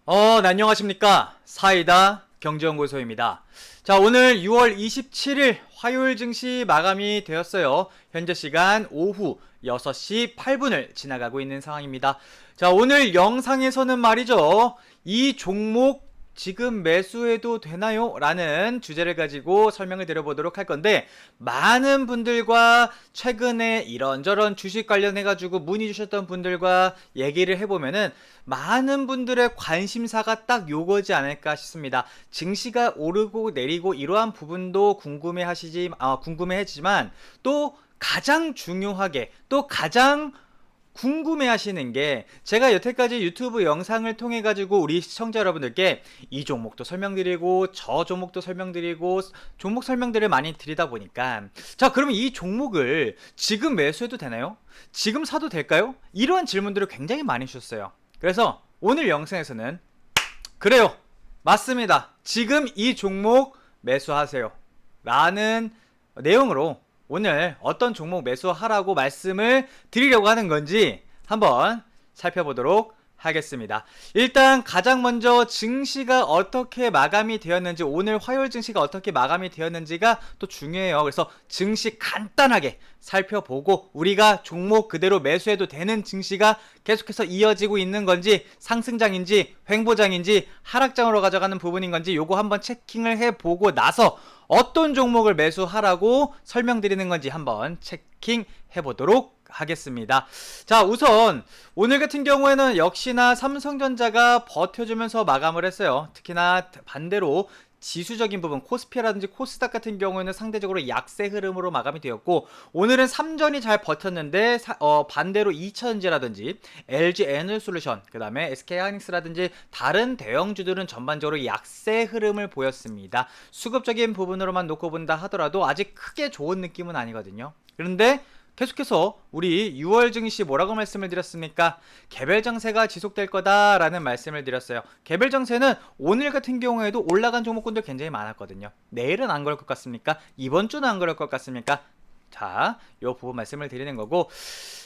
안녕하십니까. 사이다 경제연구소입니다. 자, 오늘 6월 27일 화요일 증시 마감이 되었어요. 현재 시간 오후 6시 8분을 지나가고 있는 상황입니다. 자, 오늘 영상에서는 말이죠. 이 종목 지금 매수해도 되나요? 라는 주제를 가지고 설명을 드려보도록 할 건데, 많은 분들과 최근에 이런저런 주식 관련해가지고 문의 주셨던 분들과 얘기를 해보면은 많은 분들의 관심사가 딱 요거지 않을까 싶습니다. 증시가 오르고 내리고 이러한 부분도 궁금해하지만 또 가장 중요하게 또 가장 궁금해 하시는 게, 제가 여태까지 유튜브 영상을 통해 가지고 우리 시청자 여러분들께 이 종목도 설명드리고 저 종목도 설명드리고 종목 설명들을 많이 드리다 보니까, 자, 그러면 이 종목을 지금 매수해도 되나요? 지금 사도 될까요? 이러한 질문들을 굉장히 많이 주셨어요. 그래서 오늘 영상에서는 그래요, 맞습니다, 지금 이 종목 매수하세요 라는 내용으로 오늘 어떤 종목 매수하라고 말씀을 드리려고 하는 건지 한번 살펴보도록 하겠습니다. 일단 가장 먼저 증시가 어떻게 마감이 되었는지, 오늘 화요일 증시가 어떻게 마감이 되었는지가 또 중요해요. 그래서 증시 간단하게 살펴보고 우리가 종목 그대로 매수해도 되는 증시가 계속해서 이어지고 있는 건지, 상승장인지 횡보장인지 하락장으로 가져가는 부분인 건지 요거 한번 체킹을 해보고 나서 어떤 종목을 매수하라고 설명드리는 건지 한번 체킹해 보도록 하겠습니다. 자, 우선 오늘 같은 경우에는 역시나 삼성전자가 버텨주면서 마감을 했어요. 특히나 반대로 지수적인 부분, 코스피라든지 코스닥 같은 경우에는 상대적으로 약세 흐름으로 마감이 되었고, 오늘은 삼전이 잘 버텼는데 반대로 이천전지라든지 LG 에너지솔루션, 그 다음에 SK하이닉스라든지 다른 대형주들은 전반적으로 약세 흐름을 보였습니다. 수급적인 부분으로만 놓고 본다 하더라도 아직 크게 좋은 느낌은 아니거든요. 그런데 계속해서 우리 6월 증시 뭐라고 말씀을 드렸습니까? 개별 정세가 지속될 거다라는 말씀을 드렸어요. 개별 정세는 오늘 같은 경우에도 올라간 종목군들 굉장히 많았거든요. 내일은 안 그럴 것 같습니까? 이번 주는 안 그럴 것 같습니까? 자, 요 부분 말씀을 드리는 거고,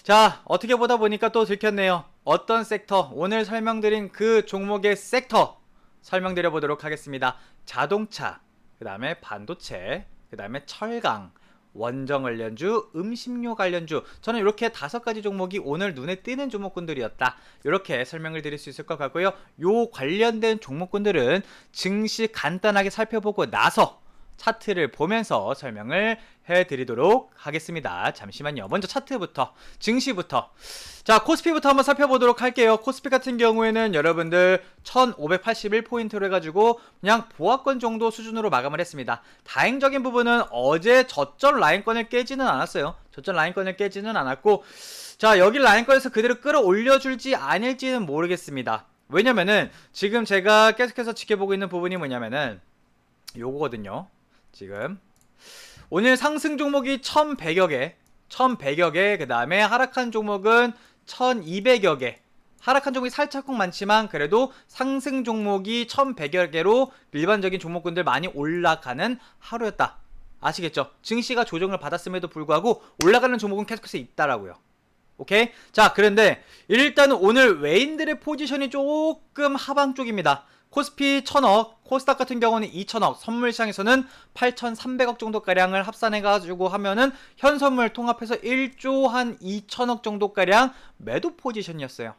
자, 어떻게 보다 보니까 또 들켰네요. 어떤 섹터, 오늘 설명드린 그 종목의 섹터 설명드려 보도록 하겠습니다. 자동차, 그 다음에 반도체, 그 다음에 철강, 원정 관련주, 음식료 관련주, 저는 이렇게 5가지 종목이 오늘 눈에 띄는 종목군들이었다, 이렇게 설명을 드릴 수 있을 것 같고요. 요 관련된 종목군들은 증시 간단하게 살펴보고 나서 차트를 보면서 설명을 해드리도록 하겠습니다. 잠시만요. 먼저 차트부터, 증시부터. 자, 코스피부터 한번 살펴보도록 할게요. 코스피 같은 경우에는 여러분들 1581포인트로 해가지고 그냥 보합권 정도 수준으로 마감을 했습니다. 다행적인 부분은 어제 저점 라인권을 깨지는 않았어요. 저점 라인권을 깨지는 않았고, 자, 여기 라인권에서 그대로 끌어올려줄지 아닐지는 모르겠습니다. 왜냐면은 지금 제가 계속해서 지켜보고 있는 부분이 뭐냐면은 요거거든요. 지금 오늘 상승 종목이 1100여 개, 그 다음에 하락한 종목은 1200여 개. 하락한 종목이 살짝 많지만 그래도 상승 종목이 1100여 개로 일반적인 종목군들 많이 올라가는 하루였다. 아시겠죠? 증시가 조정을 받았음에도 불구하고 올라가는 종목은 계속해서 있다라고요. 오케이? 자, 그런데 일단은 오늘 외인들의 포지션이 조금 하방 쪽입니다. 코스피 1000억, 코스닥 같은 경우는 2000억, 선물시장에서는 8300억 정도가량을 합산해가지고 하면은 현선물 통합해서 1조 한 2000억 정도가량 매도 포지션이었어요.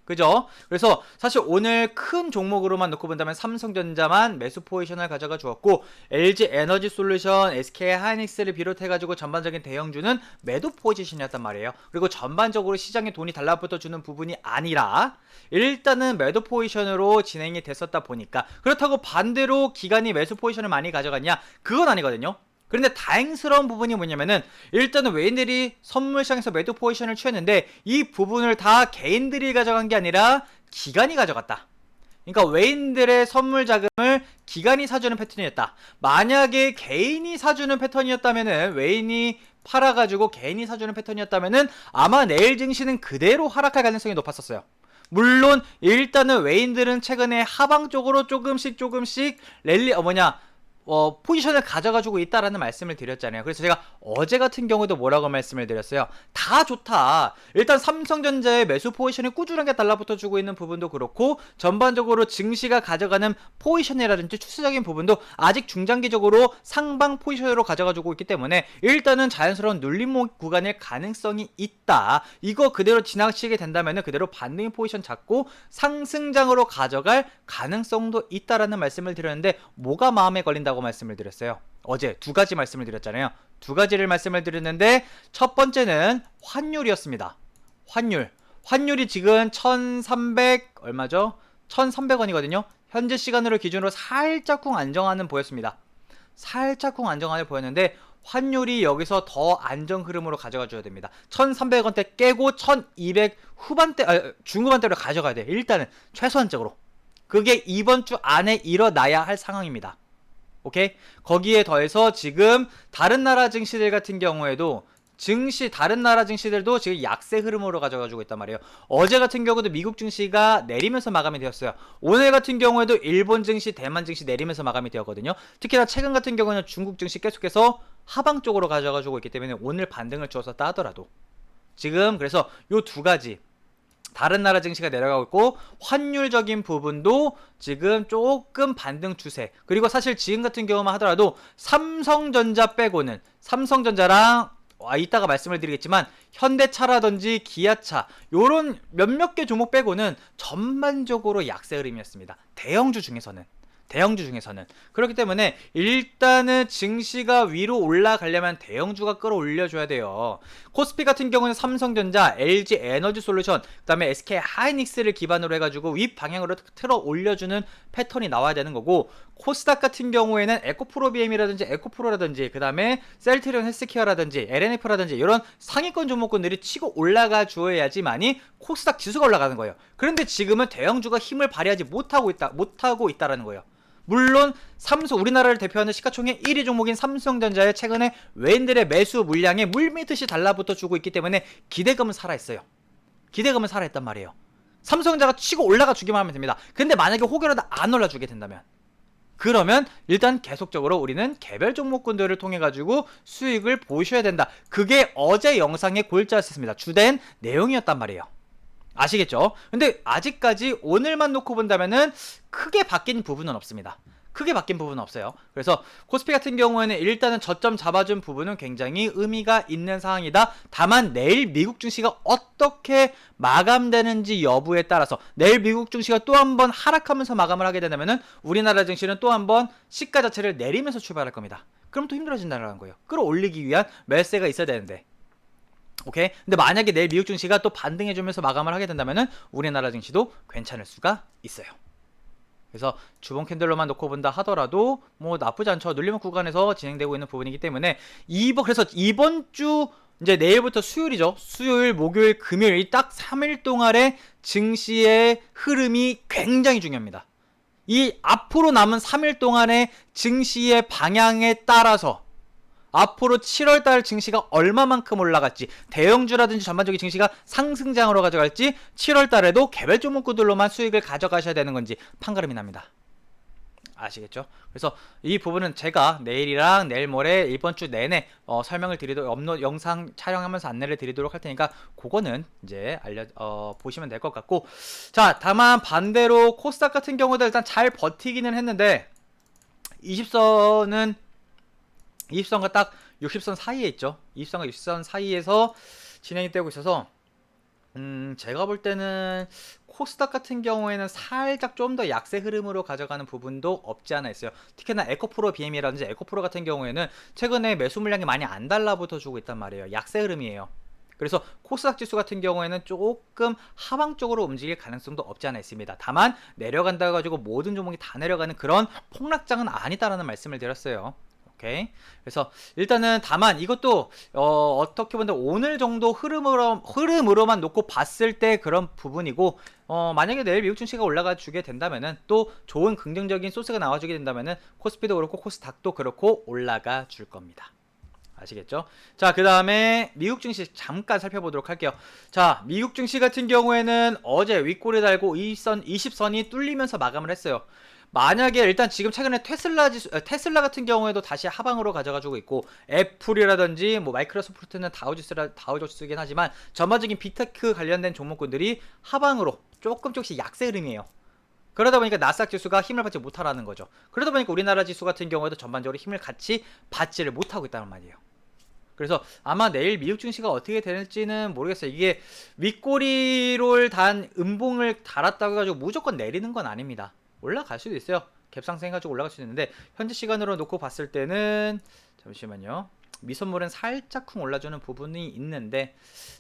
그죠? 그래서 사실 오늘 큰 종목으로만 놓고 본다면 삼성전자만 매수 포지션을 가져가 주었고, LG 에너지솔루션, SK하이닉스를 비롯해가지고 전반적인 대형주는 매도 포지션이었단 말이에요. 그리고 전반적으로 시장에 돈이 달라붙어 주는 부분이 아니라 일단은 매도 포지션으로 진행이 됐었다 보니까, 그렇다고 반대로 기관이 매수 포지션을 많이 가져갔냐? 그건 아니거든요. 그런데 다행스러운 부분이 뭐냐면은 일단은 외인들이 선물시장에서 매도 포지션을 취했는데 이 부분을 다 개인들이 가져간 게 아니라 기관이 가져갔다. 그러니까 외인들의 선물 자금을 기관이 사주는 패턴이었다. 만약에 개인이 사주는 패턴이었다면은, 외인이 팔아가지고 개인이 사주는 패턴이었다면은 아마 내일 증시는 그대로 하락할 가능성이 높았었어요. 물론 일단은 외인들은 최근에 하방 쪽으로 조금씩 랠리 포지션을 가져가지고 있다라는 말씀을 드렸잖아요. 그래서 제가 어제 같은 경우도 뭐라고 말씀을 드렸어요. 다 좋다. 일단 삼성전자의 매수 포지션이 꾸준하게 달라붙어주고 있는 부분도 그렇고 전반적으로 증시가 가져가는 포지션이라든지 추세적인 부분도 아직 중장기적으로 상방 포지션으로 가져가지고 있기 때문에 일단은 자연스러운 눌림 구간일 가능성이 있다. 이거 그대로 지나치게 된다면 그대로 반등의 포지션 잡고 상승장으로 가져갈 가능성도 있다라는 말씀을 드렸는데 뭐가 마음에 걸린다고 말씀을 드렸어요. 어제 두 가지 말씀을 드렸잖아요. 두 가지를 말씀을 드렸는데 첫 번째는 환율이었습니다. 환율이 지금 1300 얼마죠? 1300원이거든요. 현재 시간으로 기준으로 살짝쿵 안정화는 보였습니다. 살짝쿵 안정화를 보였는데 환율이 여기서 더 안정 흐름으로 가져가 줘야 됩니다. 1300원대 깨고 1200 후반대 중후반대로 가져가야 돼. 일단은 최소한적으로 그게 이번 주 안에 일어나야 할 상황입니다. 오케이? 거기에 더해서 지금 다른 나라 증시들 같은 경우에도 다른 나라 증시들도 지금 약세 흐름으로 가져가지고 있단 말이에요. 어제 같은 경우도 미국 증시가 내리면서 마감이 되었어요. 오늘 같은 경우에도 일본 증시, 대만 증시 내리면서 마감이 되었거든요. 특히나 최근 같은 경우는 중국 증시 계속해서 하방 쪽으로 가져가지고 있기 때문에 오늘 반등을 주었었다 하더라도 지금 그래서 요 두 가지 다른 나라 증시가 내려가고 있고 환율적인 부분도 지금 조금 반등 추세. 그리고 사실 지금 같은 경우만 하더라도 삼성전자 빼고는 삼성전자랑 이따가 말씀을 드리겠지만 현대차라든지 기아차 요런 몇몇 개 종목 빼고는 전반적으로 약세 흐름이었습니다. 대형주 중에서는 그렇기 때문에 일단은 증시가 위로 올라가려면 대형주가 끌어올려줘야 돼요. 코스피 같은 경우는 삼성전자, LG 에너지 솔루션, 그 다음에 SK 하이닉스를 기반으로 해가지고 윗 방향으로 틀어 올려주는 패턴이 나와야 되는 거고, 코스닥 같은 경우에는 에코프로 BM이라든지 에코프로라든지 그 다음에 셀트리온 헬스케어라든지 LNF라든지 이런 상위권 종목군들이 치고 올라가 주어야지만이 코스닥 지수가 올라가는 거예요. 그런데 지금은 대형주가 힘을 발휘하지 못하고 있다라는 거예요. 물론 우리나라를 대표하는 시가총액 1위 종목인 삼성전자의 최근에 외인들의 매수 물량에 물밀듯이 달라붙어 주고 있기 때문에 기대감은 살아있어요. 기대감은 살아있단 말이에요. 삼성전자가 치고 올라가 주기만 하면 됩니다. 근데 만약에 혹여라도 안 올라주게 된다면 그러면 일단 계속적으로 우리는 개별 종목군들을 통해 가지고 수익을 보셔야 된다. 그게 어제 영상의 골자였습니다. 주된 내용이었단 말이에요. 아시겠죠? 근데 아직까지 오늘만 놓고 본다면은 크게 바뀐 부분은 없습니다. 크게 바뀐 부분은 없어요. 그래서 코스피 같은 경우에는 일단은 저점 잡아준 부분은 굉장히 의미가 있는 상황이다. 다만 내일 미국 증시가 어떻게 마감되는지 여부에 따라서 내일 미국 증시가 또 한 번 하락하면서 마감을 하게 된다면은 우리나라 증시는 또 한 번 시가 자체를 내리면서 출발할 겁니다. 그럼 또 힘들어진다는 거예요. 끌어올리기 위한 매세가 있어야 되는데. 오케이? 근데 만약에 내일 미국 증시가 또 반등해주면서 마감을 하게 된다면은 우리나라 증시도 괜찮을 수가 있어요. 그래서 주봉 캔들로만 놓고 본다 하더라도 뭐 나쁘지 않죠. 눌림 구간에서 진행되고 있는 부분이기 때문에 그래서 이번 주 이제 내일부터 수요일이죠. 수요일, 목요일, 금요일 딱 3일 동안의 증시의 흐름이 굉장히 중요합니다. 이 앞으로 남은 3일 동안의 증시의 방향에 따라서 앞으로 7월달 증시가 얼마만큼 올라갈지, 대형주라든지 전반적인 증시가 상승장으로 가져갈지, 7월달에도 개별 종목군들로만 수익을 가져가셔야 되는 건지 판가름이 납니다. 아시겠죠? 그래서 이 부분은 제가 내일이랑 내일 모레 이번 주 내내 설명을 드리도록 영상 촬영하면서 안내를 드리도록 할 테니까 그거는 이제 보시면 될 것 같고, 자, 다만 반대로 코스닥 같은 경우도 일단 잘 버티기는 했는데 20선과 딱 60선 사이에 있죠. 20선과 60선 사이에서 진행이 되고 있어서 제가 볼 때는 코스닥 같은 경우에는 살짝 좀 더 약세 흐름으로 가져가는 부분도 없지 않아 있어요. 특히나 에코프로 BM이라든지 에코프로 같은 경우에는 최근에 매수 물량이 많이 안 달라붙어 주고 있단 말이에요. 약세 흐름이에요. 그래서 코스닥 지수 같은 경우에는 조금 하방 쪽으로 움직일 가능성도 없지 않아 있습니다. 다만 내려간다 가지고 모든 종목이 다 내려가는 그런 폭락장은 아니다라는 말씀을 드렸어요. 오케이. 그래서 일단은 다만 이것도 어떻게 보면 오늘 정도 흐름으로만 놓고 봤을 때 그런 부분이고, 만약에 내일 미국 증시가 올라가 주게 된다면은 또 좋은 긍정적인 소스가 나와 주게 된다면은 코스피도 그렇고 코스닥도 그렇고 올라가 줄 겁니다. 아시겠죠? 자, 그 다음에 미국 증시 잠깐 살펴보도록 할게요. 자, 미국 증시 같은 경우에는 어제 윗골이 달고 20선이 뚫리면서 마감을 했어요. 만약에 일단 지금 최근에 테슬라 같은 경우에도 다시 하방으로 가져가지고 있고, 애플이라든지 뭐 마이크로소프트는 다우조스긴 하지만 전반적인 빅테크 관련된 종목군들이 하방으로 조금씩 약세 흐름이에요. 그러다 보니까 나스닥 지수가 힘을 받지 못하라는 거죠. 그러다 보니까 우리나라 지수 같은 경우에도 전반적으로 힘을 같이 받지를 못하고 있다는 말이에요. 그래서 아마 내일 미국 증시가 어떻게 될지는 모르겠어요. 이게 윗꼬리를 단 음봉을 달았다고 해가지고 무조건 내리는 건 아닙니다. 올라갈 수도 있어요. 갭상승 해가지고 올라갈 수 있는데, 현재 시간으로 놓고 봤을 때는 잠시만요. 미선물은 살짝쿵 올라주는 부분이 있는데,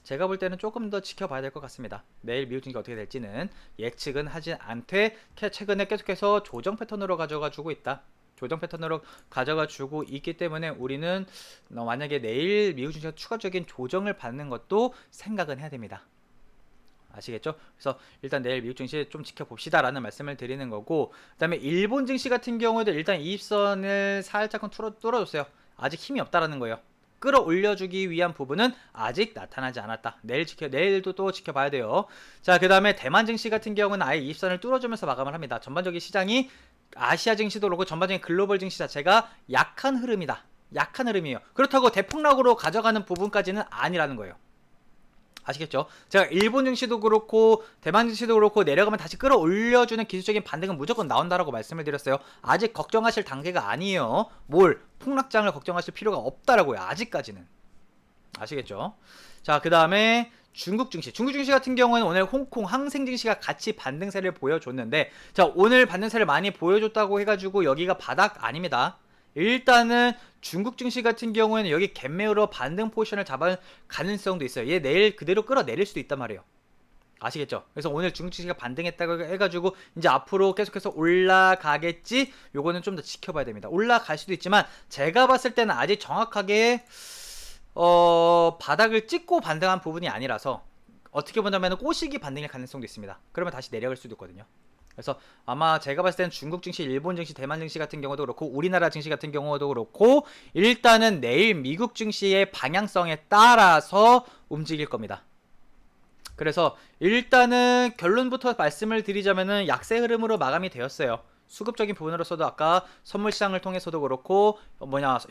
제가 볼 때는 조금 더 지켜봐야 될 것 같습니다. 내일 미국 증시가 어떻게 될지는 예측은 하지 않되 최근에 계속해서 조정 패턴으로 가져가주고 있다. 조정 패턴으로 가져가 주고 있기 때문에 우리는 만약에 내일 미국 증시가 추가적인 조정을 받는 것도 생각은 해야 됩니다. 아시겠죠? 그래서 일단 내일 미국 증시 좀 지켜봅시다 라는 말씀을 드리는 거고, 그 다음에 일본 증시 같은 경우에도 일단 이입선을 살짝 뚫어줬어요. 아직 힘이 없다라는 거예요. 끌어올려주기 위한 부분은 아직 나타나지 않았다. 내일도 또 지켜봐야 돼요. 자, 그 다음에 대만 증시 같은 경우는 아예 이입선을 뚫어주면서 마감을 합니다. 전반적인 시장이 아시아 증시도 그렇고 전반적인 글로벌 증시 자체가 약한 흐름이다. 약한 흐름이에요. 그렇다고 대폭락으로 가져가는 부분까지는 아니라는 거예요. 아시겠죠? 제가 일본 증시도 그렇고 대만 증시도 그렇고 내려가면 다시 끌어올려주는 기술적인 반등은 무조건 나온다라고 말씀을 드렸어요. 아직 걱정하실 단계가 아니에요. 폭락장을 걱정하실 필요가 없다라고요. 아직까지는. 아시겠죠? 자, 그 다음에 중국 증시 같은 경우에는 오늘 홍콩 항생 증시가 같이 반등세를 보여줬는데, 자, 오늘 반등세를 많이 보여줬다고 해가지고 여기가 바닥 아닙니다. 일단은 중국 증시 같은 경우에는 여기 갭매우로 반등 포지션을 잡을 가능성도 있어요. 얘 내일 그대로 끌어내릴 수도 있단 말이에요. 아시겠죠? 그래서 오늘 중국 증시가 반등했다고 해가지고 이제 앞으로 계속해서 올라가겠지? 요거는 좀 더 지켜봐야 됩니다. 올라갈 수도 있지만 제가 봤을 때는 아직 정확하게 바닥을 찍고 반등한 부분이 아니라서 어떻게 보자면 꼬시기 반등일 가능성도 있습니다. 그러면 다시 내려갈 수도 있거든요. 그래서 아마 제가 봤을 때는 중국 증시, 일본 증시, 대만 증시 같은 경우도 그렇고 우리나라 증시 같은 경우도 그렇고 일단은 내일 미국 증시의 방향성에 따라서 움직일 겁니다. 그래서 일단은 결론부터 말씀을 드리자면은 약세 흐름으로 마감이 되었어요. 수급적인 부분으로서도 아까 선물시장을 통해서도 그렇고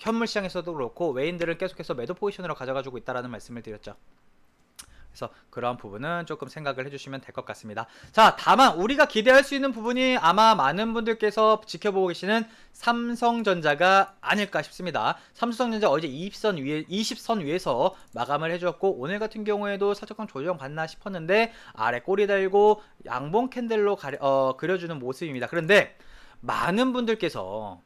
현물시장에서도 그렇고 외인들은 계속해서 매도 포지션으로 가져가지고 있다라는 말씀을 드렸죠. 그래서 그러한 부분은 조금 생각을 해주시면 될 것 같습니다. 자, 다만 우리가 기대할 수 있는 부분이 아마 많은 분들께서 지켜보고 계시는 삼성전자가 아닐까 싶습니다. 삼성전자 어제 20선 위에서 마감을 해주었고, 오늘 같은 경우에도 살짝 조정 받나 싶었는데 아래 꼬리 달고 양봉 캔들로 그려주는 모습입니다. 그런데 많은 분들께서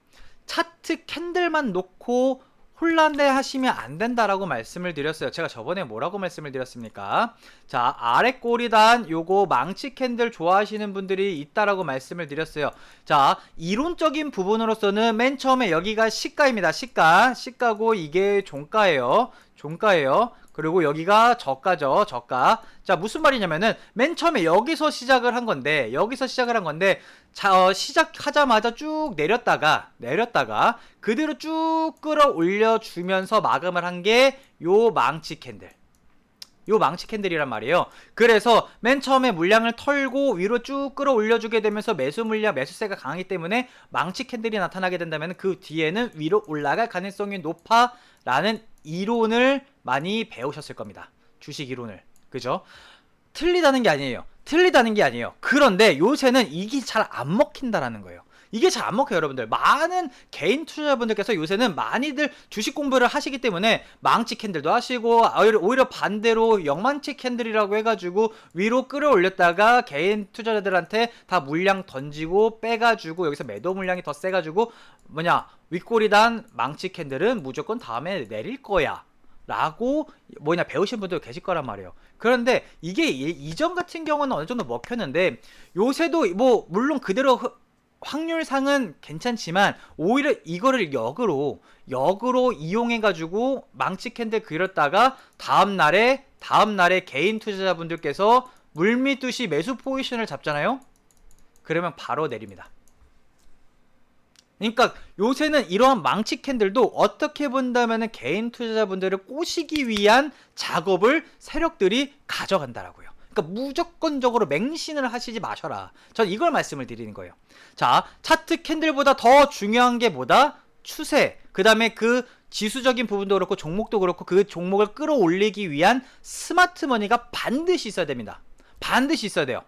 차트 캔들만 놓고 혼란돼 하시면 안 된다라고 말씀을 드렸어요. 제가 저번에 뭐라고 말씀을 드렸습니까? 자, 아래 꼬리단 요거 망치 캔들 좋아하시는 분들이 있다라고 말씀을 드렸어요. 자, 이론적인 부분으로서는 맨 처음에 여기가 시가입니다. 시가고 이게 종가예요. 그리고 여기가 저가죠. 저가. 자, 무슨 말이냐면은 맨 처음에 여기서 시작을 한 건데 자, 시작하자마자 쭉 내렸다가 그대로 쭉 끌어올려 주면서 마감을 한 게 요 망치 캔들이란 말이에요. 그래서 맨 처음에 물량을 털고 위로 쭉 끌어올려 주게 되면서 매수세가 강하기 때문에 망치 캔들이 나타나게 된다면 그 뒤에는 위로 올라갈 가능성이 높아라는 이론을 많이 배우셨을 겁니다. 주식 이론을. 그죠? 틀리다는 게 아니에요. 그런데 요새는 이게 잘 안 먹힌다라는 거예요. 이게 잘 안 먹혀요, 여러분들. 많은 개인 투자자분들께서 요새는 많이들 주식 공부를 하시기 때문에 망치 캔들도 하시고, 오히려 반대로 영망치 캔들이라고 해가지고 위로 끌어올렸다가 개인 투자자들한테 다 물량 던지고 빼가지고 여기서 매도 물량이 더 세가지고 윗꼬리단 망치 캔들은 무조건 다음에 내릴 거야 라고 배우신 분들 계실 거란 말이에요. 그런데 이게 이전 같은 경우는 어느 정도 먹혔는데 요새도 물론 그대로 확률상은 괜찮지만 오히려 이거를 역으로 이용해가지고 망치 캔들 그렸다가 다음날에 개인 투자자분들께서 물밀듯이 매수 포지션을 잡잖아요. 그러면 바로 내립니다. 그러니까 요새는 이러한 망치 캔들도 어떻게 본다면은 개인 투자자분들을 꼬시기 위한 작업을 세력들이 가져간다라고요. 그러니까 무조건적으로 맹신을 하시지 마셔라. 전 이걸 말씀을 드리는 거예요. 자, 차트 캔들보다 더 중요한 게 뭐다? 추세. 그 다음에 그 지수적인 부분도 그렇고 종목도 그렇고 그 종목을 끌어올리기 위한 스마트 머니가 반드시 있어야 됩니다. 반드시 있어야 돼요.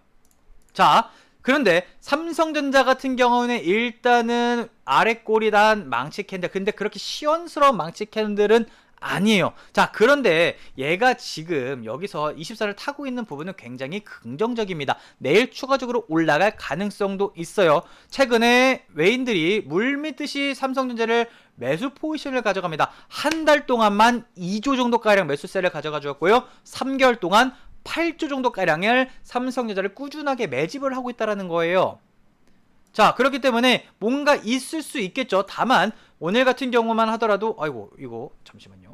자, 그런데 삼성전자 같은 경우는 일단은 아래 꼬리 단 망치 캔들, 근데 그렇게 시원스러운 망치 캔들은 아니에요. 자, 그런데 얘가 지금 여기서 24를 타고 있는 부분은 굉장히 긍정적입니다. 내일 추가적으로 올라갈 가능성도 있어요. 최근에 외인들이 물밀듯이 삼성전자를 매수 포지션을 가져갑니다. 한 달 동안만 2조 정도가량 매수세를 가져가 주었고요. 3개월 동안 8조 정도가량을 삼성전자를 꾸준하게 매집을 하고 있다는 거예요. 자, 그렇기 때문에 뭔가 있을 수 있겠죠. 다만 오늘 같은 경우만 하더라도 아이고 이거 잠시만요.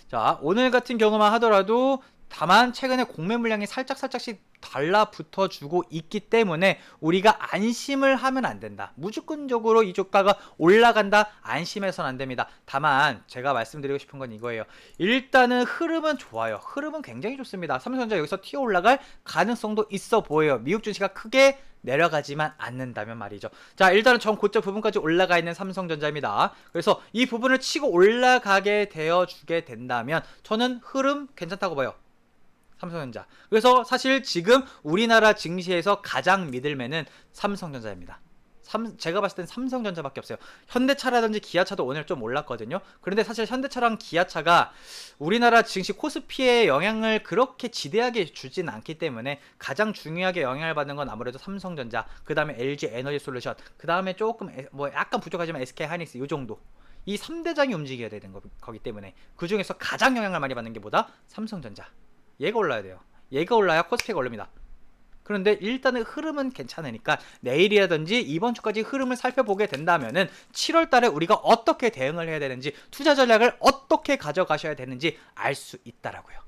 자, 오늘 같은 경우만 하더라도 다만 최근에 공매 물량이 살짝씩 달라붙어 주고 있기 때문에 우리가 안심을 하면 안 된다. 무조건적으로 이 주가가 올라간다 안심해서는 안 됩니다. 다만 제가 말씀드리고 싶은 건 이거예요. 일단은 흐름은 좋아요. 흐름은 굉장히 좋습니다. 삼성전자 여기서 튀어 올라갈 가능성도 있어 보여요. 미국 증시가 크게 내려가지만 않는다면 말이죠. 자, 일단은 전 고점 부분까지 올라가 있는 삼성전자입니다. 그래서 이 부분을 치고 올라가게 되어 주게 된다면 저는 흐름 괜찮다고 봐요. 삼성전자. 그래서 사실 지금 우리나라 증시에서 가장 믿을매는 삼성전자입니다. 제가 봤을 땐 삼성전자밖에 없어요. 현대차라든지 기아차도 오늘 좀 올랐거든요. 그런데 사실 현대차랑 기아차가 우리나라 증시 코스피에 영향을 그렇게 지대하게 주진 않기 때문에 가장 중요하게 영향을 받는 건 아무래도 삼성전자, 그 다음에 LG 에너지솔루션, 그 다음에 조금 뭐 약간 부족하지만 SK하이닉스 이 정도. 이 3대장이 움직여야 되는 거기 때문에 그 중에서 가장 영향을 많이 받는 게 뭐다? 삼성전자. 얘가 올라야 돼요. 얘가 올라야 코스피가 올립니다. 그런데 일단은 흐름은 괜찮으니까 내일이라든지 이번 주까지 흐름을 살펴보게 된다면은 7월 달에 우리가 어떻게 대응을 해야 되는지, 투자 전략을 어떻게 가져가셔야 되는지 알 수 있다라고요.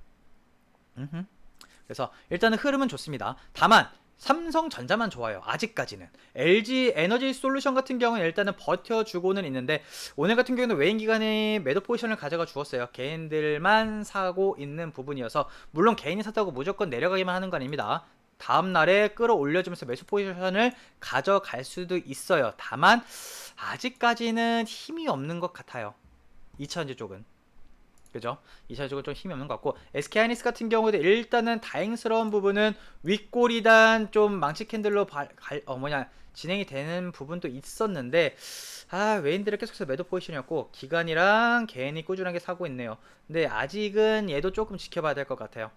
그래서 일단은 흐름은 좋습니다. 다만 삼성전자만 좋아요. 아직까지는. LG 에너지 솔루션 같은 경우는 일단은 버텨주고는 있는데 오늘 같은 경우는 외인 기관이 매도 포지션을 가져가 주었어요. 개인들만 사고 있는 부분이어서 물론 개인이 샀다고 무조건 내려가기만 하는 거 아닙니다. 다음날에 끌어올려주면서 매수 포지션을 가져갈 수도 있어요. 다만 아직까지는 힘이 없는 것 같아요. 2차전지 쪽은. 그죠? 2차 쪽은 좀 힘이 없는 것 같고 SK하이닉스 같은 경우도 일단은 다행스러운 부분은 윗꼬리단 좀 망치 캔들로 진행이 되는 부분도 있었는데 외인들이 계속해서 매도 포지션이었고 기관이랑 개인이 꾸준하게 사고 있네요. 근데 아직은 얘도 조금 지켜봐야 될 것 같아요.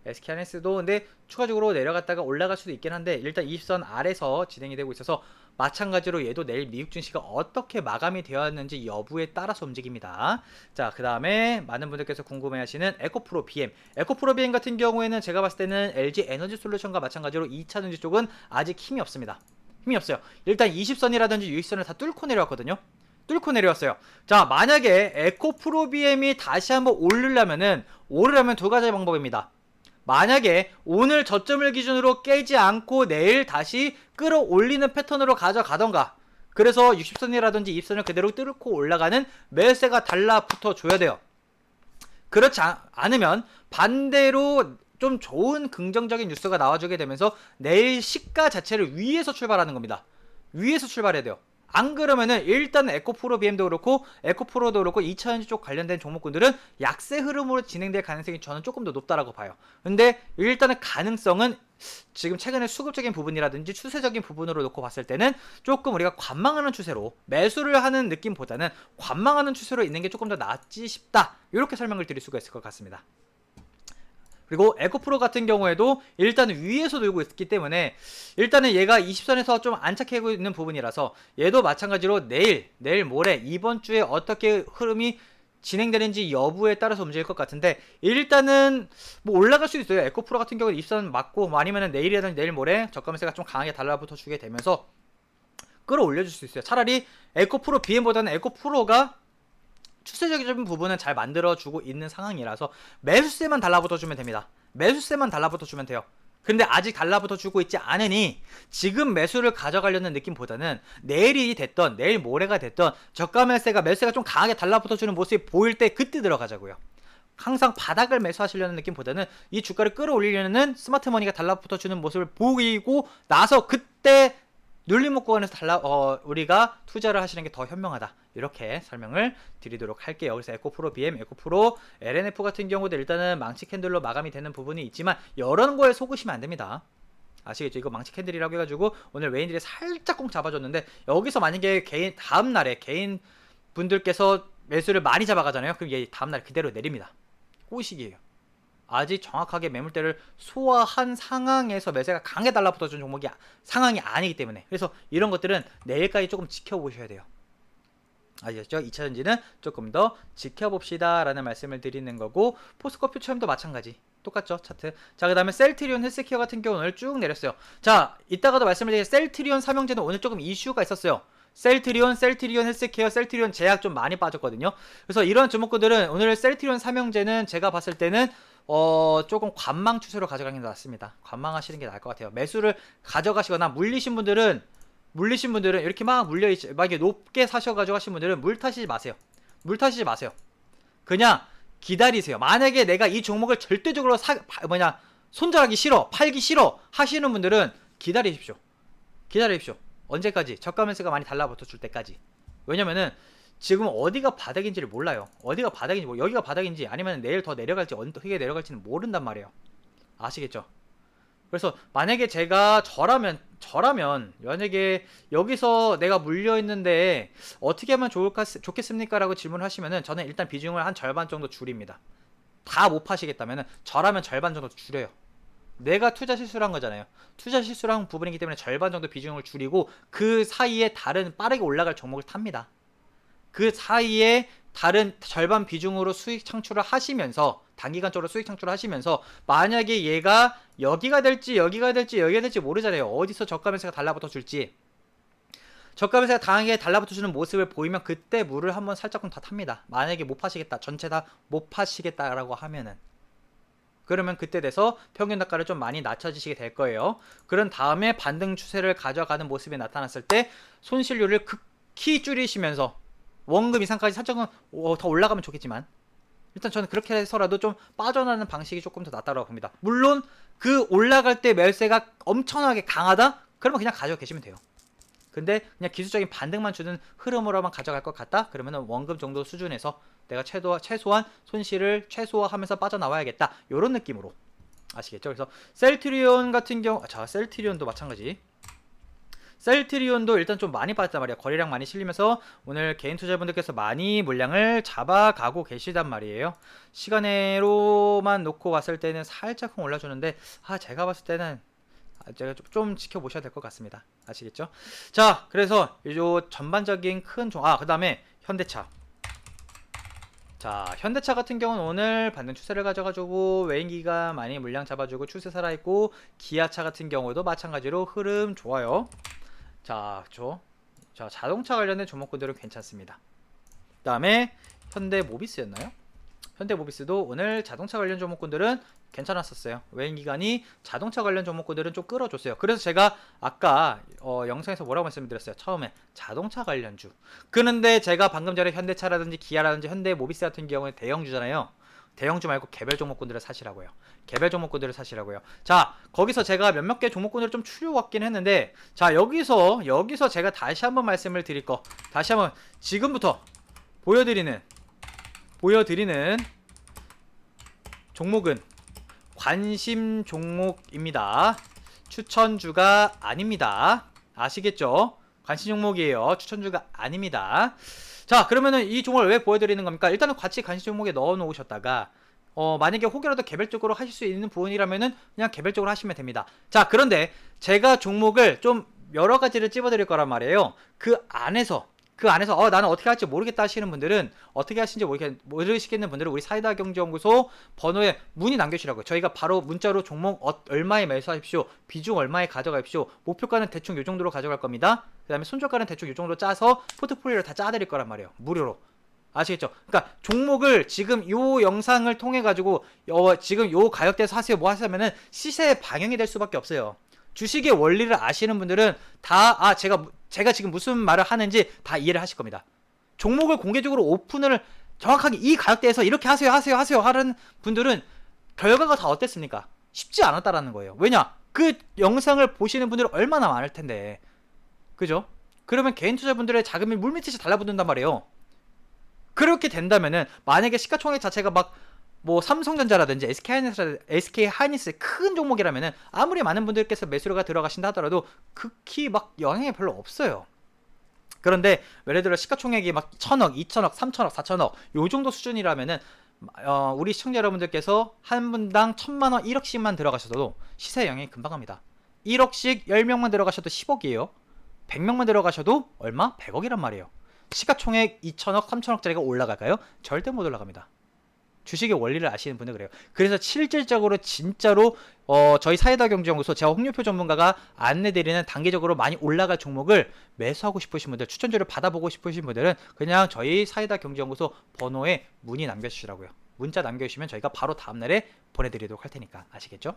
SK하이닉스도 근데 추가적으로 내려갔다가 올라갈 수도 있긴 한데 일단 20선 아래서 진행이 되고 있어서 마찬가지로 얘도 내일 미국 증시가 어떻게 마감이 되었는지 여부에 따라서 움직입니다. 자, 그 다음에 많은 분들께서 궁금해하시는 에코프로 BM. 에코프로 BM 같은 경우에는 제가 봤을 때는 LG 에너지 솔루션과 마찬가지로 2차전지 쪽은 아직 힘이 없습니다. 힘이 없어요. 일단 20선이라든지 60선을 다 뚫고 내려왔거든요. 뚫고 내려왔어요. 자, 만약에 에코프로 BM이 다시 한번 오르려면 두 가지 방법입니다. 만약에 오늘 저점을 기준으로 깨지 않고 내일 다시 끌어올리는 패턴으로 가져가던가 그래서 60선이라든지 20선을 그대로 뚫고 올라가는 매수세가 달라붙어 줘야 돼요. 그렇지 않으면 반대로 좀 좋은 긍정적인 뉴스가 나와주게 되면서 내일 시가 자체를 위에서 출발하는 겁니다. 위에서 출발해야 돼요. 안 그러면은 일단 에코프로 BM도 그렇고 에코프로도 그렇고 2차전지 쪽 관련된 종목군들은 약세 흐름으로 진행될 가능성이 저는 조금 더 높다라고 봐요. 근데 일단은 가능성은 지금 최근에 수급적인 부분이라든지 추세적인 부분으로 놓고 봤을 때는 조금 우리가 관망하는 추세로 매수를 하는 느낌보다는 관망하는 추세로 있는 게 조금 더 낫지 싶다. 이렇게 설명을 드릴 수가 있을 것 같습니다. 그리고 에코프로 같은 경우에도 일단 위에서 돌고 있기 때문에 일단은 얘가 20선에서 좀 안착하고 있는 부분이라서 얘도 마찬가지로 내일 모레 이번 주에 어떻게 흐름이 진행되는지 여부에 따라서 움직일 것 같은데 일단은 뭐 올라갈 수도 있어요. 에코프로 같은 경우는 20선 맞고 아니면은 내일이라든지 내일 모레 저가 매수가 좀 강하게 달라붙어 주게 되면서 끌어올려줄 수 있어요. 차라리 에코프로 BM보다는 에코프로가 추세적인 부분은 잘 만들어주고 있는 상황이라서 매수세만 달라붙어주면 됩니다. 매수세만 달라붙어주면 돼요. 근데 아직 달라붙어주고 있지 않으니 지금 매수를 가져가려는 느낌보다는 내일이 됐던 내일 모레가 됐던 저가 매수세가 좀 강하게 달라붙어주는 모습이 보일 때 그때 들어가자고요. 항상 바닥을 매수하시려는 느낌보다는 이 주가를 끌어올리려는 스마트머니가 달라붙어주는 모습을 보이고 나서 그때 눌림목 구간에서 우리가 투자를 하시는 게 더 현명하다. 이렇게 설명을 드리도록 할게요. 그래서 에코프로 BM, 에코프로 LNF 같은 경우도 일단은 망치 캔들로 마감이 되는 부분이 있지만 이런 거에 속으시면 안 됩니다. 아시겠죠? 이거 망치 캔들이라고 해가지고 오늘 외인들이 살짝 꼭 잡아줬는데 여기서 만약에 개인 다음날에 개인 분들께서 매수를 많이 잡아가잖아요. 그럼 얘 다음날 그대로 내립니다. 꼬시기예요. 아직 정확하게 매물대를 소화한 상황에서 매수가 강하게 달라붙어준 종목이 상황이 아니기 때문에 그래서 이런 것들은 내일까지 조금 지켜보셔야 돼요. 아시겠죠? 2차전지는 조금 더 지켜봅시다 라는 말씀을 드리는 거고 포스코 퓨처엠도 마찬가지 똑같죠 차트. 자 그 다음에 셀트리온 헬스케어 같은 경우는 오늘 쭉 내렸어요. 자 이따가도 말씀을 드린 셀트리온 삼형제는 오늘 조금 이슈가 있었어요. 셀트리온 헬스케어, 셀트리온 제약 좀 많이 빠졌거든요. 그래서 이런 종목들은 오늘 셀트리온 삼형제는 제가 봤을 때는 조금 관망 추세로 가져가는 게 낫습니다. 관망하시는 게 나을 것 같아요. 매수를 가져가시거나 물리신 분들은 이렇게 막 물려있지, 막 이렇게 높게 사셔가지고 하신 분들은 물 타시지 마세요. 그냥 기다리세요. 만약에 내가 이 종목을 절대적으로 손절하기 싫어, 팔기 싫어 하시는 분들은 기다리십시오. 언제까지? 저가 매수가 많이 달라붙어 줄 때까지. 왜냐면은 지금 어디가 바닥인지를 몰라요. 어디가 바닥인지, 여기가 바닥인지 아니면 내일 더 내려갈지 어떻게 내려갈지는 모른단 말이에요. 아시겠죠? 그래서 만약에 제가 저라면 만약에 여기서 내가 물려있는데 어떻게 하면 좋겠습니까? 라고 질문을 하시면은 저는 일단 비중을 한 절반 정도 줄입니다. 다 못 파시겠다면은 저라면 절반 정도 줄여요. 내가 투자 실수를 한 거잖아요. 투자 실수를 한 부분이기 때문에 절반 정도 비중을 줄이고 그 사이에 다른 빠르게 올라갈 종목을 탑니다. 그 사이에 다른 절반 비중으로 수익 창출을 하시면서 단기간적으로 수익 창출을 하시면서 만약에 얘가 여기가 될지 모르잖아요. 어디서 저가 매수가 달라붙어 줄지. 저가 매수가 강하게 달라붙어 주는 모습을 보이면 그때 물을 한번 살짝은 다 탑니다. 만약에 못 파시겠다, 전체 다 못 파시겠다라고 하면은 그러면 그때 돼서 평균 단가를 좀 많이 낮춰지시게 될 거예요. 그런 다음에 반등 추세를 가져가는 모습이 나타났을 때 손실률을 극히 줄이시면서 원금 이상까지 살짝은 더 올라가면 좋겠지만 일단 저는 그렇게 해서라도 좀 빠져나가는 방식이 조금 더 낫다고 봅니다. 물론 그 올라갈 때 매수가 엄청나게 강하다? 그러면 그냥 가지고 계시면 돼요. 근데 그냥 기술적인 반등만 주는 흐름으로만 가져갈 것 같다? 그러면 원금 정도 수준에서 내가 최소한 손실을 최소화하면서 빠져나와야겠다. 이런 느낌으로 아시겠죠? 그래서 셀트리온 같은 경우 셀트리온도 마찬가지. 셀트리온도 일단 좀 많이 빠졌단 말이에요. 거래량 많이 실리면서 오늘 개인 투자분들께서 많이 물량을 잡아가고 계시단 말이에요. 시간으로만 놓고 봤을 때는 살짝 올라주는데 제가 봤을 때는 제가 좀 지켜보셔야 될 것 같습니다. 아시겠죠? 자, 그래서 요 전반적인 큰 그 다음에 현대차. 자, 현대차 같은 경우는 오늘 반등 추세를 가져가지고 외인기가 많이 물량 잡아주고 추세 살아있고 기아차 같은 경우도 마찬가지로 흐름 좋아요. 자, 자동차 관련된 종목군들은 괜찮습니다. 그 다음에 현대모비스였나요? 현대모비스도 오늘 자동차 관련 종목군들은 괜찮았었어요. 외인기관이 자동차 관련 종목군들은 좀 끌어줬어요. 그래서 제가 아까 영상에서 뭐라고 말씀드렸어요? 처음에 자동차 관련주. 그런데 제가 방금 전에 현대차라든지 기아라든지 현대모비스 같은 경우는 대형주잖아요. 대형주 말고 개별 종목군들을 사시라고요. 자, 거기서 제가 몇몇 개 종목군들을 좀 추려왔긴 했는데 자, 여기서 제가 다시 한번 말씀을 드릴 거. 다시 한번 지금부터 보여드리는 종목은 관심 종목입니다. 추천주가 아닙니다. 아시겠죠? 관심 종목이에요. 추천주가 아닙니다. 자, 그러면은 이 종목을 왜 보여드리는 겁니까? 일단은 같이 관심 종목에 넣어 놓으셨다가 만약에 혹여라도 개별적으로 하실 수 있는 부분이라면은 그냥 개별적으로 하시면 됩니다. 자, 그런데 제가 종목을 좀 여러 가지를 찝어드릴 거란 말이에요. 그 안에서 나는 어떻게 할지 모르겠다 하시는 분들은 어떻게 하시는지 모르시겠는 분들은 우리 사이다 경제연구소 번호에 문의 남겨주시라고요. 저희가 바로 문자로 종목 얼마에 매수하십시오, 비중 얼마에 가져가십시오, 목표가는 대충 이 정도로 가져갈 겁니다. 그 다음에 손절가는 대충 이 정도로 짜서 포트폴리오를 다 짜드릴 거란 말이에요. 무료로. 아시겠죠? 그러니까 종목을 지금 요 영상을 통해 가지고 지금 요 가격대에서 하세요 뭐 하시면은 시세에 반영이 될 수밖에 없어요. 주식의 원리를 아시는 분들은 다 제가 지금 무슨 말을 하는지 다 이해를 하실 겁니다. 종목을 공개적으로 오픈을 정확하게 이 가격대에서 이렇게 하세요 하는 분들은 결과가 다 어땠습니까? 쉽지 않았다라는 거예요. 왜냐? 그 영상을 보시는 분들이 얼마나 많을 텐데. 그죠? 그러면 개인 투자분들의 자금이 물밀듯이 달라붙는단 말이에요. 그렇게 된다면은 만약에 시가총액 자체가 막 뭐 삼성전자라든지 SK하이닉스의 큰 종목이라면은 아무리 많은 분들께서 매수가 들어가신다 하더라도 극히 막 영향이 별로 없어요. 그런데 예를 들어 시가총액이 막 1000억, 2000억, 3000억, 4000억 요 정도 수준이라면은 우리 시청자 여러분들께서 한 분당 1000만원, 1억씩만 들어가셔도 시세 영향이 금방 갑니다. 1억씩 10명만 들어가셔도 10억이에요. 100명만 들어가셔도 얼마? 100억이란 말이에요. 시가총액 2000억, 3000억짜리가 올라갈까요? 절대 못 올라갑니다. 주식의 원리를 아시는 분들 그래요. 그래서 실질적으로 진짜로 저희 사이다 경제연구소 제가 홍유표 전문가가 안내드리는 단기적으로 많이 올라갈 종목을 매수하고 싶으신 분들, 추천주를 받아보고 싶으신 분들은 그냥 저희 사이다 경제연구소 번호에 문의 남겨주시라고요. 문자 남겨주시면 저희가 바로 다음날에 보내드리도록 할 테니까 아시겠죠?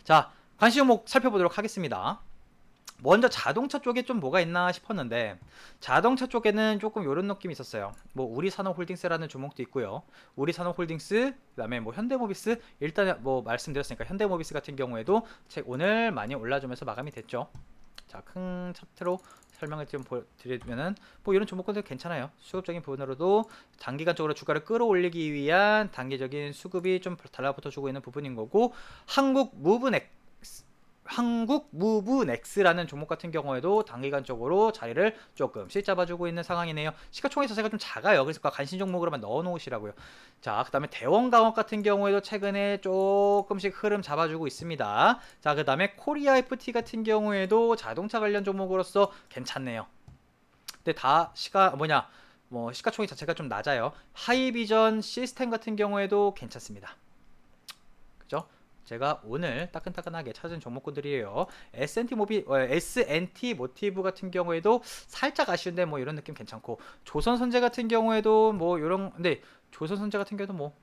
자, 관심 종목 살펴보도록 하겠습니다. 먼저 자동차 쪽에 좀 뭐가 있나 싶었는데 자동차 쪽에는 조금 요런 느낌이 있었어요. 뭐 우리산업홀딩스라는 종목도 있고요. 우리산업홀딩스 그다음에 뭐 현대모비스 일단 뭐 말씀드렸으니까 현대모비스 같은 경우에도 책 오늘 많이 올라주면서 마감이 됐죠. 자, 큰 차트로 설명을 좀 드리면은 뭐 이런 종목들 괜찮아요. 수급적인 부분으로도 단기간적으로 주가를 끌어올리기 위한 단기적인 수급이 좀 달라붙어 주고 있는 부분인 거고 한국무브넥스라는 종목 같은 경우에도 단기간적으로 자리를 조금씩 잡아주고 있는 상황이네요. 시가총액 자체가 좀 작아요. 그래서 관심 종목으로만 넣어 놓으시라고요. 자, 그 다음에 대원강업 같은 경우에도 최근에 조금씩 흐름 잡아주고 있습니다. 자, 그 다음에 코리아 FT 같은 경우에도 자동차 관련 종목으로서 괜찮네요. 근데 다 시가총액 자체가 좀 낮아요. 하이비전 시스템 같은 경우에도 괜찮습니다. 그죠? 제가 오늘 따끈따끈하게 찾은 종목군들이에요. S&T 모티브 같은 경우에도 살짝 아쉬운데 뭐 이런 느낌 괜찮고 조선선제 같은 경우에도 뭐 이런 근데 조선선제 같은 경우도 뭐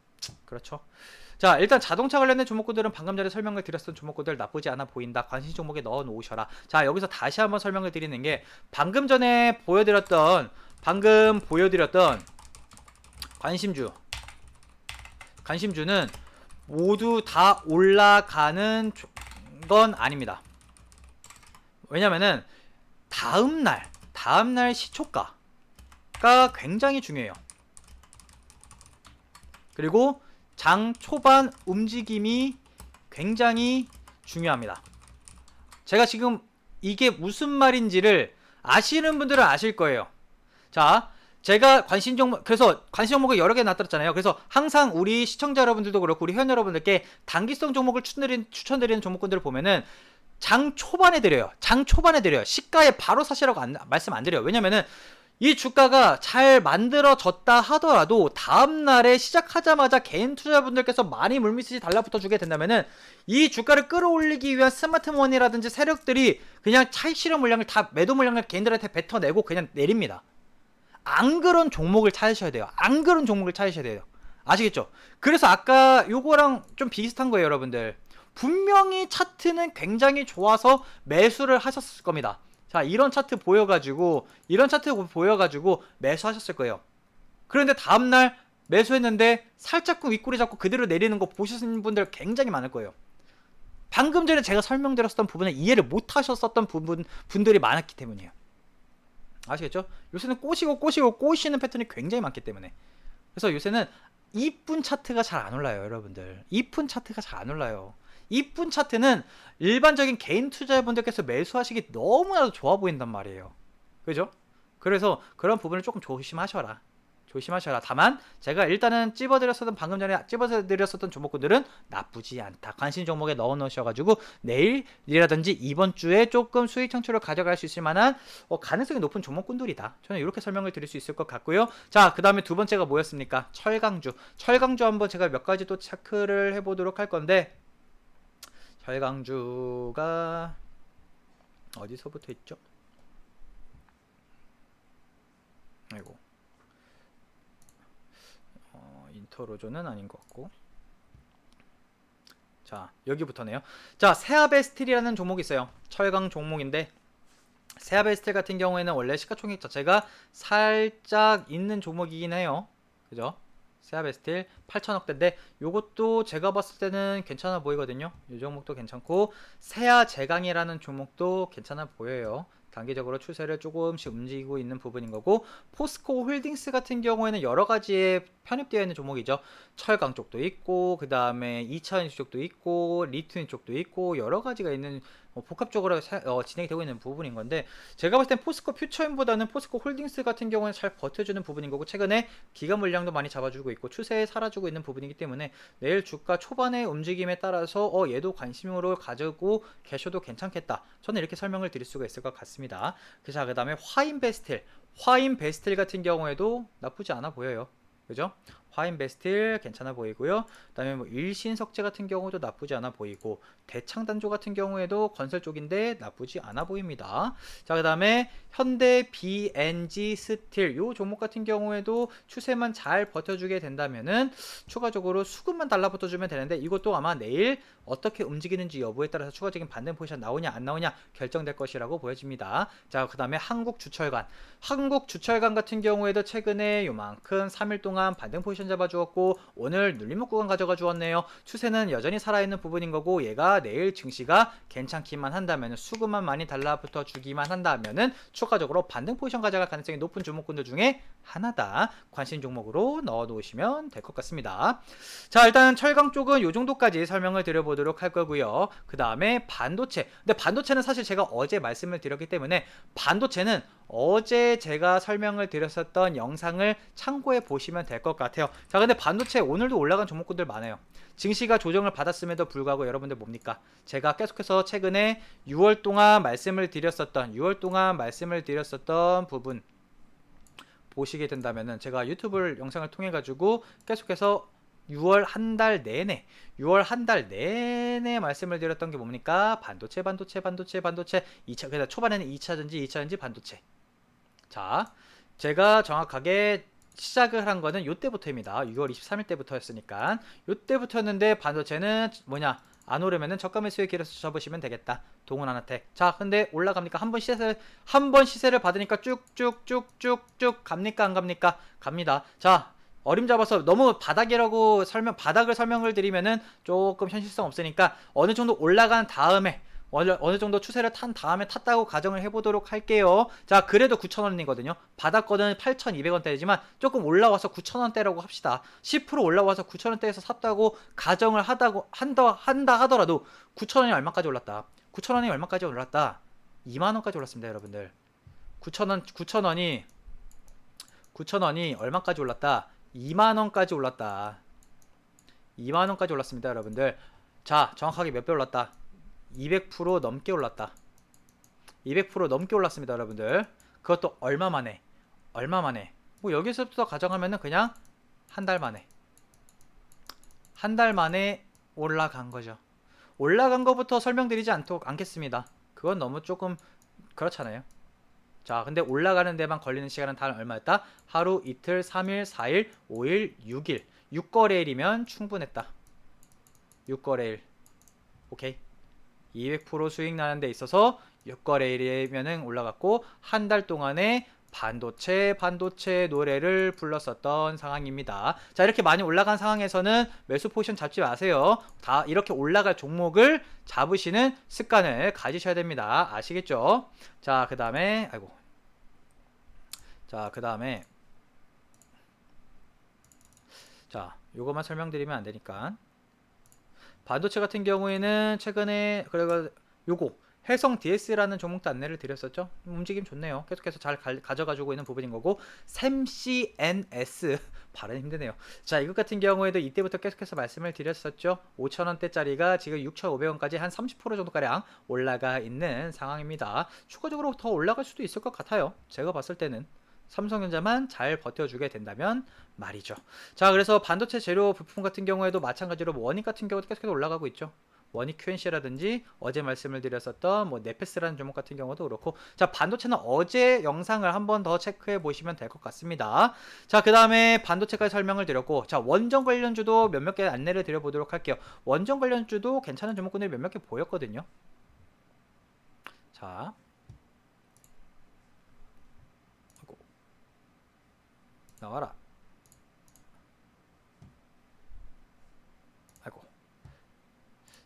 그렇죠. 자, 일단 자동차 관련된 종목군들은 방금 전에 설명을 드렸던 종목군들 나쁘지 않아 보인다. 관심 종목에 넣어 놓으셔라. 자, 여기서 다시 한번 설명을 드리는 게 방금 보여드렸던 관심주는 모두 다 올라가는 건 아닙니다. 왜냐면은 다음날 시초가가 굉장히 중요해요. 그리고 장 초반 움직임이 굉장히 중요합니다. 제가 지금 이게 무슨 말인지를 아시는 분들은 아실 거예요. 자, 제가 그래서 관심 종목을 여러 개 놨었잖아요. 그래서 항상 우리 시청자 여러분들도 그렇고 우리 회원 여러분들께 단기성 종목을 추천드리는 종목군들을 보면은 장 초반에 드려요. 시가에 바로 사시라고 말씀 안 드려요. 왜냐면은 이 주가가 잘 만들어졌다 하더라도 다음날에 시작하자마자 개인 투자분들께서 많이 물밀듯이 달라붙어 주게 된다면은 이 주가를 끌어올리기 위한 스마트머니라든지 세력들이 그냥 차익 실현 물량을 다 매도 물량을 개인들한테 뱉어내고 그냥 내립니다. 안 그런 종목을 찾으셔야 돼요. 아시겠죠? 그래서 아까 요거랑 좀 비슷한 거예요, 여러분들. 분명히 차트는 굉장히 좋아서 매수를 하셨을 겁니다. 자, 이런 차트 보여가지고 매수하셨을 거예요. 그런데 다음날 매수했는데 살짝쿵 윗꼬리 잡고 그대로 내리는 거 보시는 분들 굉장히 많을 거예요. 방금 전에 제가 설명드렸던 부분을 이해를 못 하셨었던 분들이 많았기 때문이에요. 아시겠죠? 요새는 꼬시는 패턴이 굉장히 많기 때문에. 그래서 요새는 이쁜 차트가 잘 안 올라요, 여러분들. 이쁜 차트는 일반적인 개인 투자자분들께서 매수하시기 너무나도 좋아 보인단 말이에요. 그죠? 그래서 그런 부분을 조금 조심하셔라. 다만 제가 일단은 방금 전에 찝어드렸었던 종목군들은 나쁘지 않다. 관심 종목에 넣어 놓으셔가지고 내일이라든지 이번 주에 조금 수익 창출을 가져갈 수 있을 만한 가능성이 높은 종목군들이다. 저는 이렇게 설명을 드릴 수 있을 것 같고요. 자, 그 다음에 두 번째가 뭐였습니까? 철강주 한번 제가 몇 가지 또 체크를 해보도록 할 건데 철강주가 어디서부터 있죠? 아이고, 인터로조는 아닌 것 같고, 자, 여기부터네요. 자, 세아베스틸이라는 종목이 있어요. 철강 종목인데 세아베스틸 같은 경우에는 원래 시가총액 자체가 살짝 있는 종목이긴 해요. 그죠? 세아베스틸 8천억대인데 요것도 제가 봤을 때는 괜찮아 보이거든요. 이 종목도 괜찮고 세아제강이라는 종목도 괜찮아 보여요. 단기적으로 추세를 조금씩 움직이고 있는 부분인 거고, 포스코 홀딩스 같은 경우에는 여러 가지에 편입되어 있는 종목이죠. 철강 쪽도 있고, 그 다음에 2차전지 쪽도 있고, 리튬 쪽도 있고, 여러 가지가 있는 복합적으로 진행이 되고 있는 부분인 건데, 제가 봤을 땐 포스코 퓨처인보다는 포스코 홀딩스 같은 경우는 잘 버텨주는 부분인 거고, 최근에 기관 물량도 많이 잡아주고 있고 추세에 살아주고 있는 부분이기 때문에 내일 주가 초반의 움직임에 따라서 얘도 관심으로 가지고 계셔도 괜찮겠다, 저는 이렇게 설명을 드릴 수가 있을 것 같습니다. 자, 그 다음에 화인베스틸 같은 경우에도 나쁘지 않아 보여요. 그죠? 화인베스틸 괜찮아 보이고요. 그 다음에 뭐 일신석재 같은 경우도 나쁘지 않아 보이고, 대창단조 같은 경우에도 건설 쪽인데 나쁘지 않아 보입니다. 자, 그 다음에 현대 BNG 스틸 요 종목 같은 경우에도 추세만 잘 버텨주게 된다면은 추가적으로 수급만 달라붙어주면 되는데, 이것도 아마 내일 어떻게 움직이는지 여부에 따라서 추가적인 반등 포지션 나오냐 안 나오냐 결정될 것이라고 보여집니다. 자, 그 다음에 한국주철관 같은 경우에도 최근에 요만큼 3일 동안 반등 포지션 잡아주었고 오늘 눌림목 구간 가져가 주었네요. 추세는 여전히 살아있는 부분인 거고, 얘가 내일 증시가 괜찮기만 한다면, 수급만 많이 달라붙어 주기만 한다면은 추가적으로 반등 포지션 가져갈 가능성이 높은 종목군들 중에 하나다. 관심 종목으로 넣어 놓으시면 될 것 같습니다. 자, 일단 철강 쪽은 요 정도까지 설명을 드려보도록 할 거고요. 그 다음에 반도체. 근데 반도체는 사실 제가 어제 말씀을 드렸기 때문에 반도체는 어제 제가 설명을 드렸었던 영상을 참고해 보시면 될 것 같아요. 자, 근데 반도체 오늘도 올라간 종목군들 많아요. 증시가 조정을 받았음에도 불구하고 여러분들 뭡니까? 제가 계속해서 최근에 6월 동안 말씀을 드렸었던 부분 보시게 된다면은, 제가 유튜브 영상을 통해 가지고 계속해서 6월 한 달 내내 말씀을 드렸던 게 뭡니까? 반도체 2차, 그러니까 초반에는 2차전지 반도체. 자, 제가 정확하게 시작을 한 거는 요때부터입니다. 6월 23일 때부터였으니까 요때부터였는데, 반도체는 뭐냐, 안 오르면은 저가 매수의 길에서 접으시면 되겠다. 동원하나택. 자, 근데 올라갑니까? 한 번 시세를 받으니까 쭉쭉쭉쭉쭉 갑니까? 안 갑니까? 갑니다. 자, 어림잡아서 너무 바닥을 설명을 드리면은 조금 현실성 없으니까 어느 정도 올라간 다음에, 어느 정도 추세를 탄 다음에 탔다고 가정을 해보도록 할게요. 자, 그래도 9,000원이거든요. 바닥거는 8,200원대지만 조금 올라와서 9,000원대라고 합시다. 10% 올라와서 9,000원대에서 샀다고 가정을 한다 하더라도 9,000원이 얼마까지 올랐다? 9,000원이 얼마까지 올랐다? 2만원까지 올랐습니다, 여러분들. 9,000원이 얼마까지 올랐다? 2만원까지 올랐다. 2만원까지 올랐습니다, 여러분들. 자, 정확하게 몇 배 올랐다? 200% 넘게 올랐다. 200% 넘게 올랐습니다, 여러분들. 그것도 얼마 만에? 뭐 여기서부터 가정하면은 그냥 한 달 만에. 한 달 만에 올라간 거죠. 올라간 거부터 설명드리지 않겠습니다. 그건 너무 조금 그렇잖아요. 자, 근데 올라가는 데만 걸리는 시간은 단 얼마였다? 하루, 이틀, 3일, 4일, 5일, 6일. 6거래일이면 충분했다. 6거래일. 오케이. 200% 수익 나는 데 있어서 6거래일이면은 올라갔고, 한 달 동안에 반도체 노래를 불렀었던 상황입니다. 자, 이렇게 많이 올라간 상황에서는 매수 포지션 잡지 마세요. 다 이렇게 올라갈 종목을 잡으시는 습관을 가지셔야 됩니다. 아시겠죠? 자, 그 다음에 자, 요것만 설명드리면 안 되니까. 반도체 같은 경우에는 최근에 요거 해성 DS라는 종목도 안내를 드렸었죠. 움직임 좋네요. 계속해서 잘 가져가지고 있는 부분인 거고, 샘CNS 발음이 힘드네요. 자, 이것 같은 경우에도 이때부터 계속해서 말씀을 드렸었죠. 5,000원대짜리가 지금 6,500원까지 한 30% 정도가량 올라가 있는 상황입니다. 추가적으로 더 올라갈 수도 있을 것 같아요. 제가 봤을 때는 삼성전자만 잘 버텨주게 된다면 말이죠. 자, 그래서 반도체 재료 부품 같은 경우에도 마찬가지로 원익 같은 경우도 계속해서 올라가고 있죠. 원익 QNC라든지 어제 말씀을 드렸었던 뭐 네페스라는 종목 같은 경우도 그렇고. 자, 반도체는 어제 영상을 한번 더 체크해 보시면 될 것 같습니다. 자, 그 다음에 반도체까지 설명을 드렸고, 자, 원전 관련주도 몇몇 개 안내를 드려보도록 할게요. 원전 관련주도 괜찮은 종목군들이 몇몇 개 보였거든요. 자, 나와라.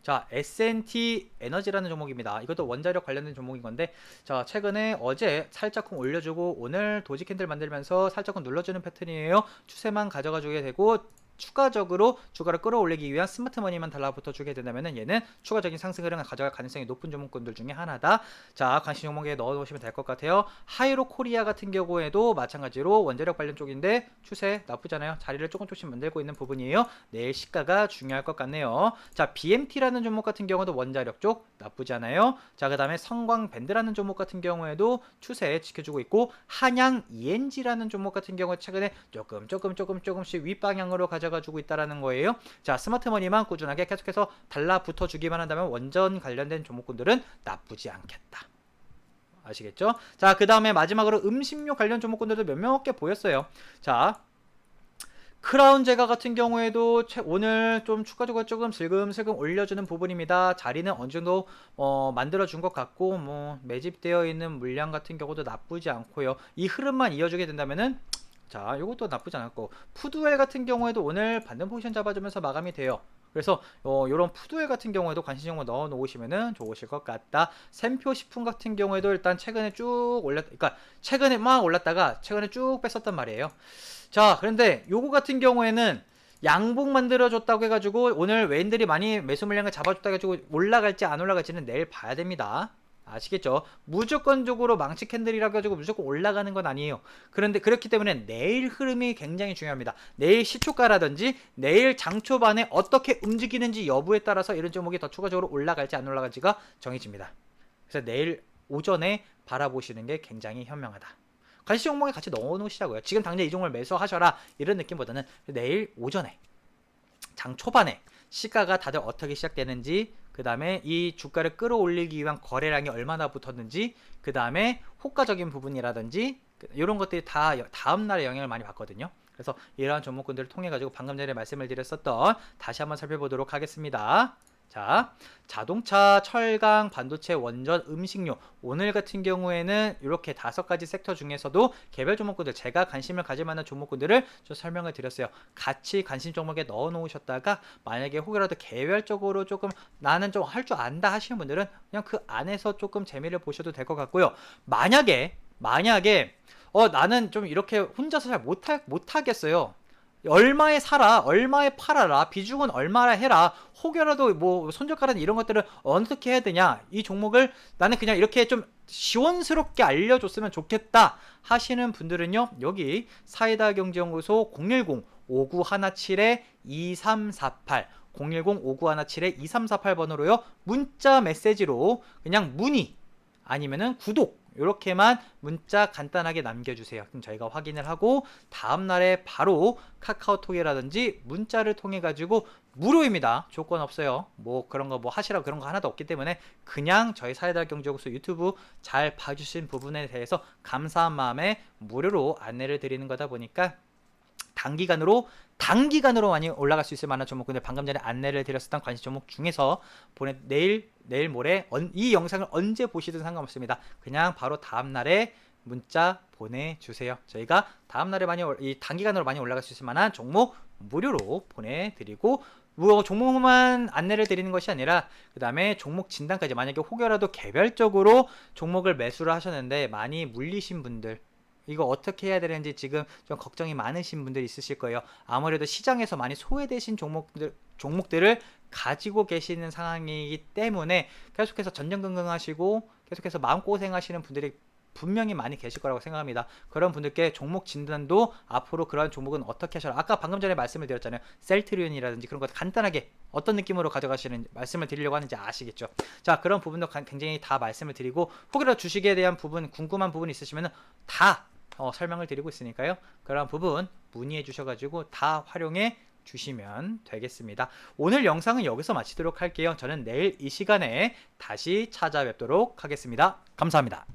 자, S&T 에너지라는 종목입니다. 이것도 원자력 관련된 종목인 건데, 자, 최근에 어제 살짝쿵 올려주고 오늘 도지 캔들 만들면서 살짝쿵 눌러주는 패턴이에요. 추세만 가져가 주게 되고, 추가적으로 주가를 끌어올리기 위한 스마트머니만 달라붙어 주게 된다면 얘는 추가적인 상승 흐름을 가져갈 가능성이 높은 종목군들 중에 하나다. 자, 관심 종목에 넣어 놓으시면 될 것 같아요. 하이로 코리아 같은 경우에도 마찬가지로 원자력 관련 쪽인데 추세 나쁘잖아요. 자리를 조금씩 만들고 있는 부분이에요. 내일 시가가 중요할 것 같네요. 자, BMT라는 종목 같은 경우도 원자력 쪽 나쁘지 않아요. 자, 그 다음에 성광밴드라는 종목 같은 경우에도 추세 지켜주고 있고, 한양 ENG라는 종목 같은 경우 최근에 조금씩 윗방향으로 가져가주고 있다라는 거예요. 자, 스마트머니만 꾸준하게 계속해서 달라붙어 주기만 한다면 원전 관련된 종목군들은 나쁘지 않겠다. 아시겠죠? 자, 그 다음에 마지막으로 음식료 관련 종목군들도 몇몇 개 보였어요. 자, 크라운 제가 같은 경우에도 오늘 좀 추가적으로 조금 슬금슬금 올려주는 부분입니다. 자리는 어느 정도 만들어준 것 같고, 뭐 매집되어 있는 물량 같은 경우도 나쁘지 않고요. 이 흐름만 이어주게 된다면은, 자, 이것도 나쁘지 않았고, 푸드웰 같은 경우에도 오늘 반등 포지션 잡아주면서 마감이 돼요. 그래서 요런 푸드웰 같은 경우에도 관심 종목 넣어 놓으시면은 좋으실 것 같다. 샘표 식품 같은 경우에도 일단 최근에 쭉 그러니까 최근에 막 올랐다가 최근에 쭉 뺐었단 말이에요. 자, 그런데 요거 같은 경우에는 양봉 만들어줬다고 해가지고 오늘 외인들이 많이 매수 물량을 잡아줬다고 해가지고 올라갈지 안 올라갈지는 내일 봐야 됩니다. 아시겠죠? 무조건적으로 망치 캔들이라고 해가지고 무조건 올라가는 건 아니에요. 그런데 그렇기 때문에 내일 흐름이 굉장히 중요합니다. 내일 시초가라든지 내일 장 초반에 어떻게 움직이는지 여부에 따라서 이런 종목이 더 추가적으로 올라갈지 안 올라갈지가 정해집니다. 그래서 내일 오전에 바라보시는 게 굉장히 현명하다. 관심 종목에 같이 넣어 놓으시자고요. 지금 당장 이 종목을 매수하셔라 이런 느낌보다는 내일 오전에 장 초반에 시가가 다들 어떻게 시작되는지, 그 다음에 이 주가를 끌어올리기 위한 거래량이 얼마나 붙었는지, 그 다음에 호가적인 부분이라든지 이런 것들이 다 다음날에 영향을 많이 받거든요. 그래서 이러한 종목군들을 통해 가지고 방금 전에 말씀을 드렸었던 다시 한번 살펴보도록 하겠습니다. 자, 자동차, 철강, 반도체, 원전, 음식료, 오늘 같은 경우에는 이렇게 5가지 섹터 중에서도 개별 종목군들, 제가 관심을 가질 만한 종목군들을 좀 설명을 드렸어요. 같이 관심 종목에 넣어 놓으셨다가 만약에 혹여라도 개별적으로 조금 나는 좀 할 줄 안다 하시는 분들은 그냥 그 안에서 조금 재미를 보셔도 될 것 같고요. 만약에 나는 좀 이렇게 혼자서 잘 못하겠어요. 얼마에 사라, 얼마에 팔아라, 비중은 얼마나 해라, 혹여라도 뭐 손절가라는 이런 것들을 어떻게 해야 되냐, 이 종목을 나는 그냥 이렇게 좀 시원스럽게 알려줬으면 좋겠다 하시는 분들은요, 여기 사이다경제연구소 010-5917-2348 010-5917-2348번으로요 문자 메시지로 그냥 문의 아니면은 구독 이렇게만 문자 간단하게 남겨주세요. 그럼 저희가 확인을 하고 다음날에 바로 카카오톡이라든지 문자를 통해 가지고 무료입니다. 조건 없어요. 뭐 그런 거 뭐 하시라고 그런 거 하나도 없기 때문에 그냥 저희 사회달경제연구소 유튜브 잘 봐주신 부분에 대해서 감사한 마음에 무료로 안내를 드리는 거다 보니까 단기간으로 많이 올라갈 수 있을 만한 종목군들, 방금 전에 안내를 드렸었던 관심 종목 중에서 내일 모레 이 영상을 언제 보시든 상관없습니다. 그냥 바로 다음날에 문자 보내주세요. 저희가 다음날에 이 단기간으로 많이 올라갈 수 있을 만한 종목 무료로 보내드리고, 뭐 종목만 안내를 드리는 것이 아니라 그 다음에 종목 진단까지, 만약에 혹여라도 개별적으로 종목을 매수를 하셨는데 많이 물리신 분들, 이거 어떻게 해야 되는지 지금 좀 걱정이 많으신 분들이 있으실 거예요. 아무래도 시장에서 많이 소외되신 종목들을 가지고 계시는 상황이기 때문에 계속해서 전전긍긍하시고 계속해서 마음고생하시는 분들이 분명히 많이 계실 거라고 생각합니다. 그런 분들께 종목 진단도 앞으로 그러한 종목은 어떻게 하셔라, 아까 방금 전에 말씀을 드렸잖아요. 셀트리온이라든지 그런 것 간단하게 어떤 느낌으로 가져가시는 말씀을 드리려고 하는지 아시겠죠? 자, 그런 부분도 굉장히 다 말씀을 드리고, 혹여라도 주식에 대한 부분 궁금한 부분이 있으시면 다 설명을 드리고 있으니까요. 그런 부분 문의해 주셔가지고 다 활용해 주시면 되겠습니다. 오늘 영상은 여기서 마치도록 할게요. 저는 내일 이 시간에 다시 찾아뵙도록 하겠습니다. 감사합니다.